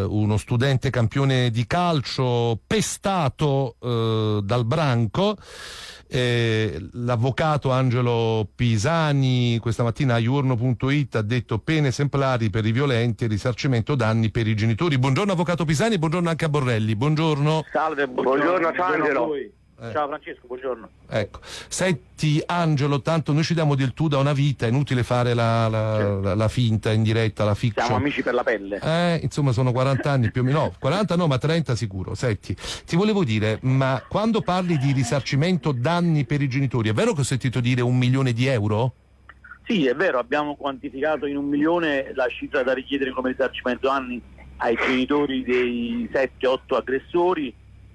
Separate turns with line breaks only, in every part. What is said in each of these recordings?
uno studente campione di calcio pestato dal branco. L'avvocato Angelo Pisani questa mattina a iurno.it ha detto pene esemplari per i violenti e risarcimento danni per i genitori. Buongiorno avvocato Pisani, buongiorno anche a Borrelli. Buongiorno.
Salve, buongiorno ciao Angelo. Ciao Francesco, buongiorno.
Ecco, senti Angelo, tanto noi ci diamo del tu da una vita, è inutile fare la finta in diretta, la fiction.
Siamo amici per la pelle.
Insomma sono 40 anni più o meno, no, 40 no, ma 30 sicuro. Senti, ti volevo dire, ma quando parli di risarcimento danni per i genitori, è vero che ho sentito dire 1 milione di euro?
Sì, è vero, abbiamo quantificato in 1 milione la cifra da richiedere come risarcimento danni ai genitori dei 7-8 aggressori,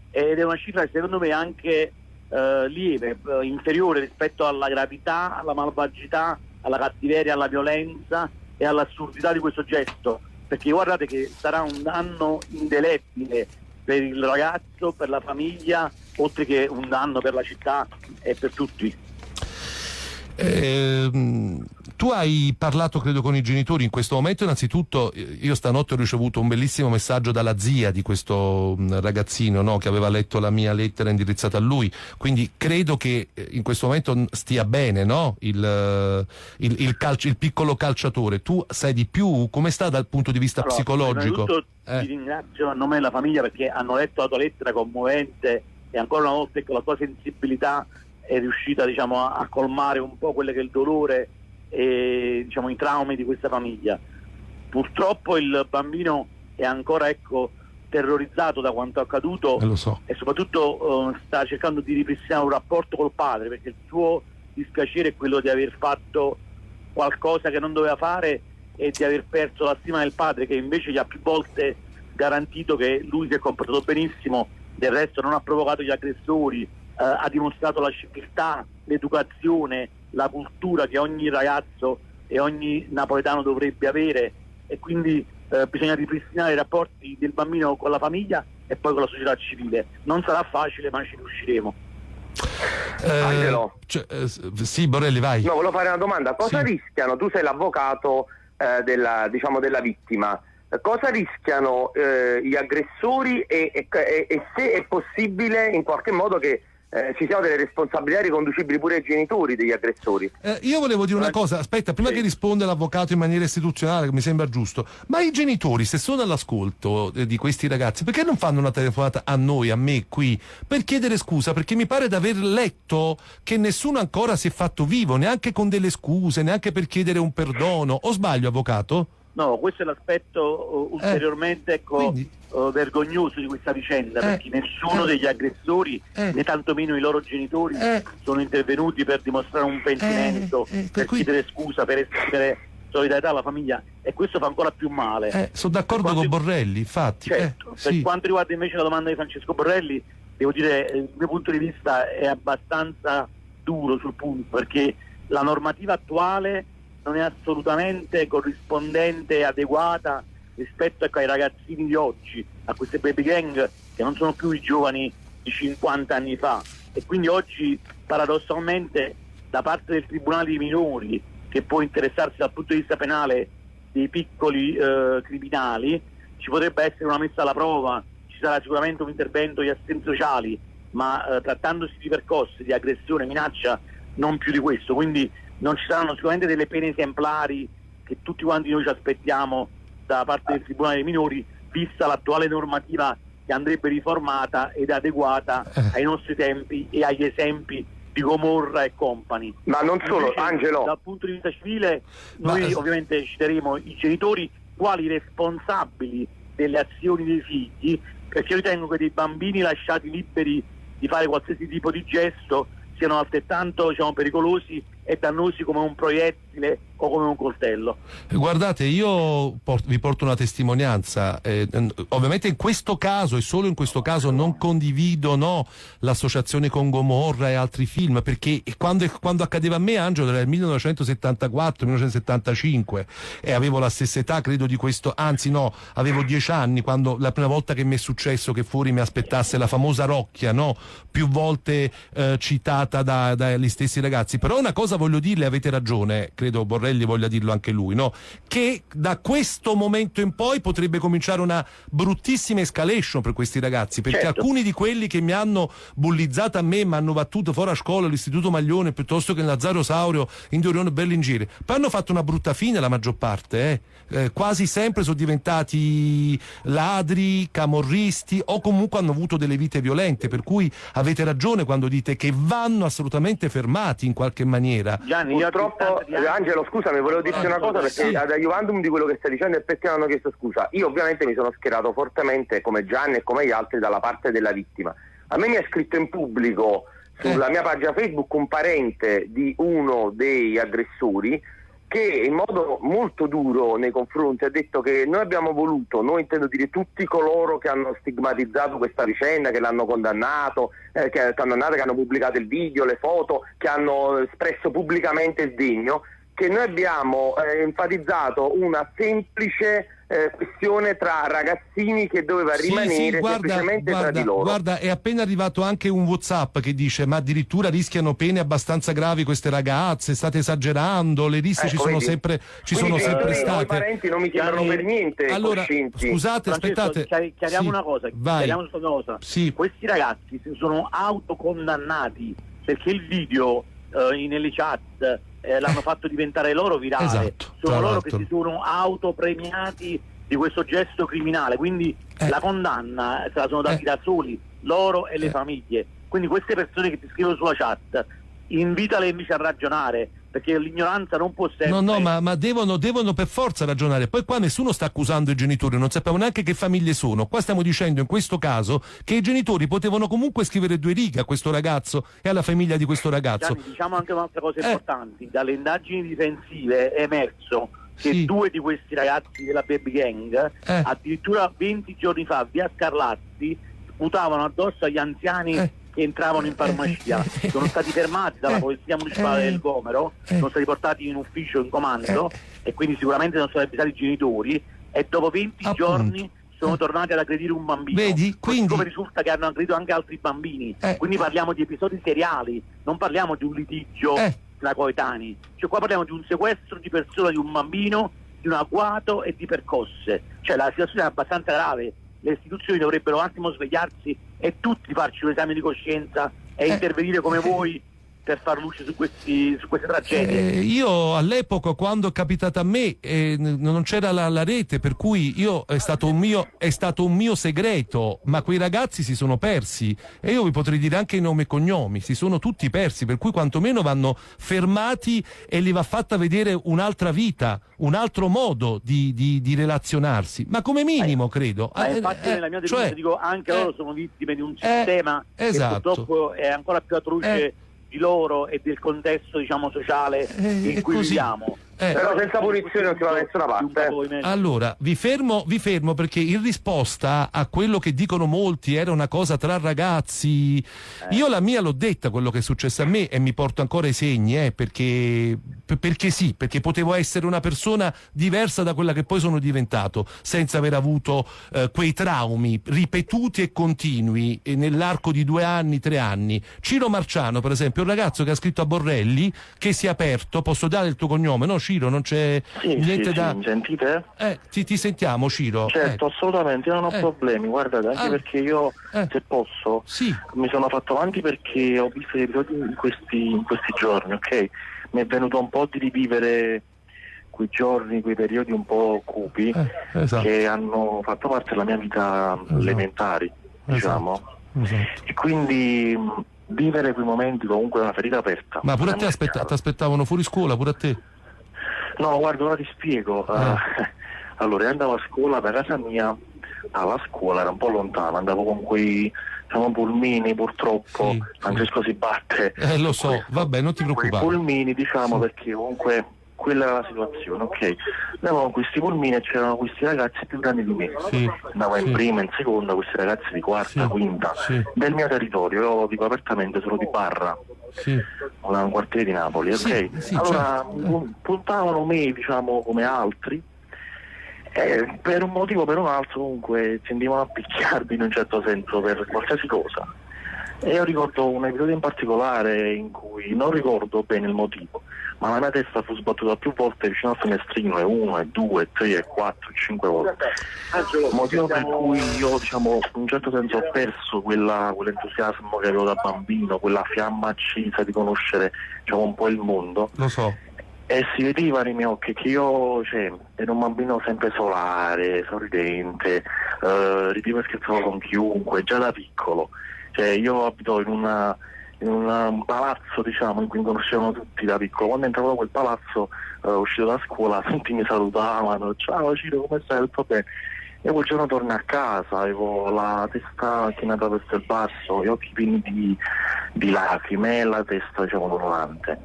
ed è una cifra che secondo me è anche lieve, inferiore rispetto alla gravità, alla malvagità, alla cattiveria, alla violenza e all'assurdità di questo gesto, perché guardate che sarà un danno indelebile per il ragazzo, per la famiglia, oltre che un danno per la città e per tutti.
Tu hai parlato credo con i genitori in questo momento. Innanzitutto io stanotte ho ricevuto un bellissimo messaggio dalla zia di questo ragazzino, no, che aveva letto la mia lettera indirizzata a lui, quindi credo che in questo momento stia bene, no? Il piccolo calciatore. Tu sai di più? Come sta dal punto di vista psicologico?
Ti ringrazio a nome della famiglia perché hanno letto la tua lettera commovente e ancora una volta con la tua sensibilità è riuscita a colmare un po' quello che è il dolore e i traumi di questa famiglia. Purtroppo il bambino è ancora terrorizzato da quanto accaduto,
lo so.
E soprattutto sta cercando di ripristinare un rapporto col padre, perché il suo dispiacere è quello di aver fatto qualcosa che non doveva fare e di aver perso la stima del padre, che invece gli ha più volte garantito che lui si è comportato benissimo, del resto non ha provocato gli aggressori, ha dimostrato la civiltà, l'educazione, la cultura che ogni ragazzo e ogni napoletano dovrebbe avere, e quindi bisogna ripristinare i rapporti del bambino con la famiglia e poi con la società civile. Non sarà facile, ma ci riusciremo.
Angelo.
Sì, Borrelli, vai.
No, volevo fare una domanda. Cosa rischiano? Tu sei l'avvocato della vittima. Cosa rischiano gli aggressori e se è possibile in qualche modo che ci siano delle responsabilità riconducibili pure ai genitori degli aggressori?
Io volevo dire una cosa, aspetta, prima che risponda l'avvocato in maniera istituzionale, che mi sembra giusto, ma i genitori, se sono all'ascolto di questi ragazzi, perché non fanno una telefonata a noi, a me qui, per chiedere scusa? Perché mi pare di aver letto che nessuno ancora si è fatto vivo, neanche con delle scuse, neanche per chiedere un perdono. O sbaglio, avvocato?
No, questo è l'aspetto ulteriormente vergognoso di questa vicenda, perché nessuno degli aggressori, né tantomeno i loro genitori, sono intervenuti per dimostrare un pentimento, per chiedere scusa, per esprimere solidarietà alla famiglia, e questo fa ancora più male.
Sono d'accordo con Borrelli, infatti.
Certo, per quanto riguarda invece la domanda di Francesco Borrelli, devo dire il mio punto di vista è abbastanza duro sul punto, perché la normativa attuale non è assolutamente corrispondente e adeguata rispetto ai ragazzini di oggi, a queste baby gang che non sono più i giovani di 50 anni fa, e quindi oggi paradossalmente da parte del Tribunale dei minori, che può interessarsi dal punto di vista penale dei piccoli criminali, ci potrebbe essere una messa alla prova, ci sarà sicuramente un intervento di assistenti sociali, ma trattandosi di percosse, di aggressione, minaccia, non più di questo. Quindi non ci saranno sicuramente delle pene esemplari che tutti quanti noi ci aspettiamo da parte del Tribunale dei minori, vista l'attuale normativa che andrebbe riformata ed adeguata ai nostri tempi e agli esempi di Gomorra e company.
Ma non solo, invece, Angelo,
dal punto di vista civile noi ovviamente citeremo i genitori quali responsabili delle azioni dei figli, perché io ritengo che dei bambini lasciati liberi di fare qualsiasi tipo di gesto siano altrettanto pericolosi e dannosi come un proiettile o come un coltello.
Guardate, io vi porto una testimonianza, ovviamente in questo caso e solo in questo caso non condivido l'associazione con Gomorra e altri film, perché quando accadeva a me, Angelo, era il 1974-1975 e avevo la stessa età credo di questo, anzi no, avevo 10 anni quando la prima volta che mi è successo che fuori mi aspettasse la famosa rocchia, più volte citata dagli stessi ragazzi. Però una cosa voglio dirle, avete ragione, credo Borrelli voglia dirlo anche lui, no? Che da questo momento in poi potrebbe cominciare una bruttissima escalation per questi ragazzi, perché alcuni di quelli che mi hanno bullizzato a me, mi hanno battuto fuori a scuola all'Istituto Maglione piuttosto che nella Zaro Saurio in Dorione Berlingeri, poi hanno fatto una brutta fine la maggior parte, quasi sempre sono diventati ladri, camorristi o comunque hanno avuto delle vite violente, per cui avete ragione quando dite che vanno assolutamente fermati in qualche maniera.
Gianni, purtroppo, Angelo, scusami, volevo dirti una cosa, perché ad aiuandum di quello che stai dicendo e perché hanno chiesto scusa, io ovviamente mi sono schierato fortemente come Gianni e come gli altri dalla parte della vittima. A me mi ha scritto in pubblico sulla mia pagina Facebook un parente di uno dei aggressori che in modo molto duro nei confronti ha detto che noi abbiamo voluto, noi intendo dire tutti coloro che hanno stigmatizzato questa vicenda, che l'hanno condannato, che hanno pubblicato il video, le foto, che hanno espresso pubblicamente sdegno, che noi abbiamo enfatizzato una semplice questione tra ragazzini che doveva rimanere semplicemente tra di loro.
Guarda, è appena arrivato anche un WhatsApp che dice ma addirittura rischiano pene abbastanza gravi queste ragazze, state esagerando, le risse ci sono sempre state.
I parenti non mi sembrano per niente coscienti.
Scusate,
Francesco,
aspettate.
Chiariamo una cosa,
Sì.
Questi ragazzi si sono autocondannati perché il video nelle chat l'hanno fatto diventare loro virale.
Esatto,
sono loro che si sono autopremiati di questo gesto criminale, quindi la condanna se la sono dati da soli loro e le famiglie. Quindi queste persone che ti scrivono sulla chat, invitale invece a ragionare, perché l'ignoranza non può sempre...
No, ma devono per forza ragionare. Poi qua nessuno sta accusando i genitori, non sappiamo neanche che famiglie sono. Qua stiamo dicendo in questo caso che i genitori potevano comunque scrivere 2 righe a questo ragazzo e alla famiglia di questo ragazzo.
Gianni, diciamo anche un'altra cosa importante. Dalle indagini difensive è emerso che 2 di questi ragazzi della Baby Gang addirittura 20 giorni fa via Scarlatti sputavano addosso agli anziani che entravano in farmacia. Sono stati fermati dalla polizia municipale del Gomero, sono stati portati in ufficio in comando e quindi sicuramente sono stati avvisati i genitori e dopo 20 giorni sono tornati ad aggredire un bambino.
Vedi? Quindi...
come risulta che hanno aggredito anche altri bambini, quindi parliamo di episodi seriali, non parliamo di un litigio tra coetanei, cioè qua parliamo di un sequestro di persona di un bambino, di un agguato e di percosse, cioè la situazione è abbastanza grave. Le istituzioni dovrebbero un attimo svegliarsi e tutti farci un esame di coscienza e intervenire come voi per far luce su queste tragedie.
Io all'epoca, quando è capitata a me, non c'era la rete, per cui è stato un mio segreto, ma quei ragazzi si sono persi e io vi potrei dire anche i nomi e cognomi, si sono tutti persi, per cui quantomeno vanno fermati e gli va fatta vedere un'altra vita, un altro modo di relazionarsi, ma come minimo credo.
Infatti nella mia denuncia dico anche loro sono vittime di un sistema che purtroppo è ancora più atroce di loro e del contesto, diciamo, sociale in cui viviamo.
Però senza punizione non si va da nessuna parte.
Allora, vi fermo perché in risposta a quello che dicono molti era una cosa tra ragazzi, io la mia l'ho detta quello che è successo a me e mi porto ancora i segni, perché potevo essere una persona diversa da quella che poi sono diventato, senza aver avuto quei traumi ripetuti e continui nell'arco di 2 anni, 3 anni. Ciro Marciano, per esempio, un ragazzo che ha scritto a Borrelli, che si è aperto, posso dare il tuo cognome, no Ciro? Non c'è niente da...
Mi sentite?
Ti sentiamo, Ciro.
Certo, assolutamente, io non ho problemi, guardate, anche perché io, se posso, mi sono fatto avanti perché ho visto gli episodi in questi giorni, ok? Mi è venuto un po' di rivivere quei giorni, quei periodi un po' cupi che hanno fatto parte della mia vita elementari, diciamo. E quindi vivere quei momenti comunque è una ferita aperta.
Ma pure a te ti aspettavano fuori scuola, pure a te?
No, guarda, ora ti spiego. Allora, io andavo a scuola, da casa mia alla scuola era un po' lontano, andavo con quei pulmini, purtroppo Francesco si batte.
Lo so, vabbè, non ti preoccupare.
Quei pulmini, diciamo, perché comunque quella era la situazione, ok? Andavo con questi pulmini e c'erano questi ragazzi più grandi di me. Andavo in prima, in seconda, questi ragazzi di quarta, quinta, del mio territorio, io dico apertamente, sono di Barra. Un quartiere di Napoli, ok? Allora puntavano me, diciamo, come altri, per un motivo o per un altro comunque tendevano a picchiarmi in un certo senso per qualsiasi cosa. E io ricordo un episodio in particolare in cui non ricordo bene il motivo, ma la mia testa fu sbattuta più volte vicino al finestrino, e 1, e 2, 3, e 4, 5 volte. Motivo per cui io, diciamo, in un certo senso ho perso quell'entusiasmo che avevo da bambino, quella fiamma accesa di conoscere, diciamo, un po' il mondo.
Lo so.
E si vedeva nei miei occhi che io, ero un bambino sempre solare, sorridente, ridevo e scherzavo con chiunque, già da piccolo. Io abito in un palazzo, diciamo, in cui mi conoscevano tutti da piccolo. Quando entravo da quel palazzo, uscito da scuola, tutti mi salutavano: ciao Ciro, come stai? Tutto bene? E quel giorno torno a casa, avevo la testa chinata verso il basso, gli occhi pieni di lacrime e la testa, diciamo, dolorante.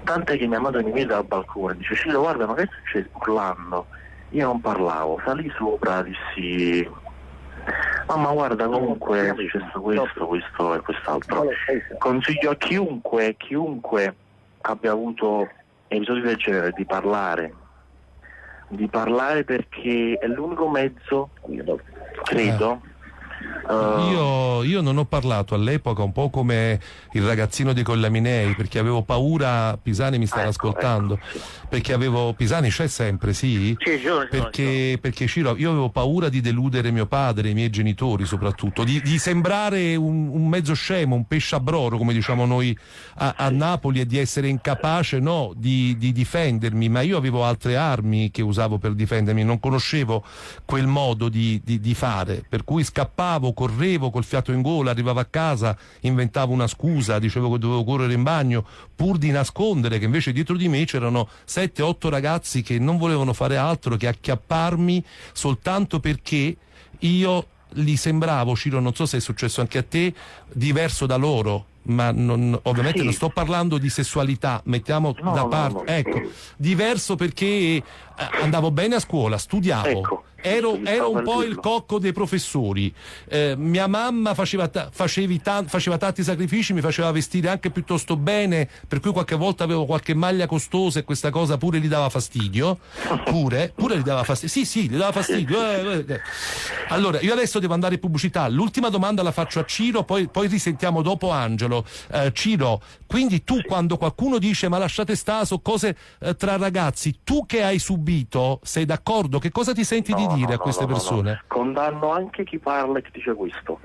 Tant'è che mia madre mi vede dal balcone e dice: Ciro, guarda, ma che succede? Urlando. Io non parlavo, salì sopra, dissi: mamma, guarda, comunque è successo questo e quest'altro. Consiglio a chiunque abbia avuto episodi del genere di parlare perché è l'unico mezzo, credo.
Io non ho parlato all'epoca, un po' come il ragazzino dei Collaminei, perché avevo paura. Pisani mi stava ascoltando,
sì.
Perché Pisani c'è sempre, sì? Perché Ciro, io avevo paura di deludere mio padre, i miei genitori soprattutto, di sembrare un mezzo scemo, un pesciabroro, come diciamo noi a Napoli, e di essere incapace, di difendermi. Ma io avevo altre armi che usavo per difendermi, non conoscevo quel modo di fare, per cui scappavo, correvo col fiato in gola, arrivavo a casa, inventavo una scusa, dicevo che dovevo correre in bagno, pur di nascondere che invece dietro di me c'erano 7-8 ragazzi che non volevano fare altro che acchiapparmi soltanto perché io li sembravo, Ciro, non so se è successo anche a te, diverso da loro. Ma ovviamente
sì.
Non sto parlando di sessualità, mettiamo da parte.
No.
Ecco, diverso perché andavo bene a scuola, studiavo.
Ecco.
Ero un po' il cocco dei professori, mia mamma faceva tanti sacrifici, mi faceva vestire anche piuttosto bene, per cui qualche volta avevo qualche maglia costosa e questa cosa pure gli dava fastidio. Pure gli dava fastidio. Sì, gli dava fastidio. Allora, io adesso devo andare in pubblicità. L'ultima domanda la faccio a Ciro, poi risentiamo dopo Angelo. Ciro, quindi tu quando qualcuno dice ma lasciate stare, so cose tra ragazzi, tu che hai subito, sei d'accordo? Che cosa ti senti di dire a queste persone?
No. Condanno anche chi parla e chi dice questo.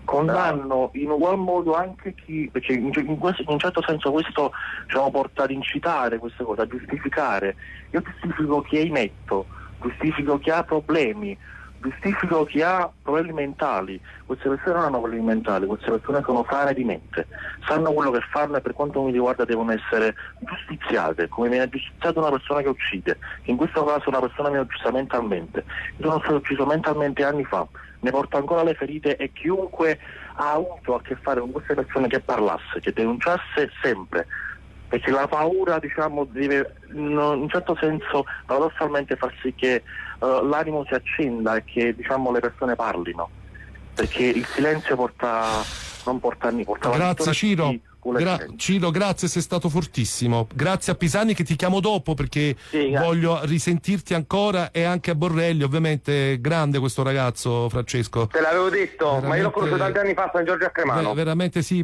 Condanno in ugual modo anche chi, perché in un certo senso questo, diciamo, porta ad incitare queste cose, a giustificare. Io giustifico chi è inetto, giustifico chi ha problemi, giustifico chi ha problemi mentali. Queste persone non hanno problemi mentali, queste persone sono sane di mente, sanno quello che fanno e per quanto mi riguarda devono essere giustiziate, come viene giustiziata una persona che uccide, che in questo caso una persona viene uccisa mentalmente. Io sono stato ucciso mentalmente anni fa, ne porto ancora le ferite, e chiunque ha avuto a che fare con queste persone che parlasse, che denunciasse sempre, perché la paura, diciamo, deve in un certo senso paradossalmente far sì che l'animo si accenda e che, diciamo, le persone parlino, perché il silenzio non porta a niente.
Grazie Ciro. Ciro, grazie, sei stato fortissimo. Grazie a Pisani, che ti chiamo dopo perché voglio risentirti ancora, e anche a Borrelli, ovviamente. Grande questo ragazzo, Francesco.
Te l'avevo detto, ma io l'ho conosciuto tanti anni fa a San Giorgio a Cremano.
Veramente sì.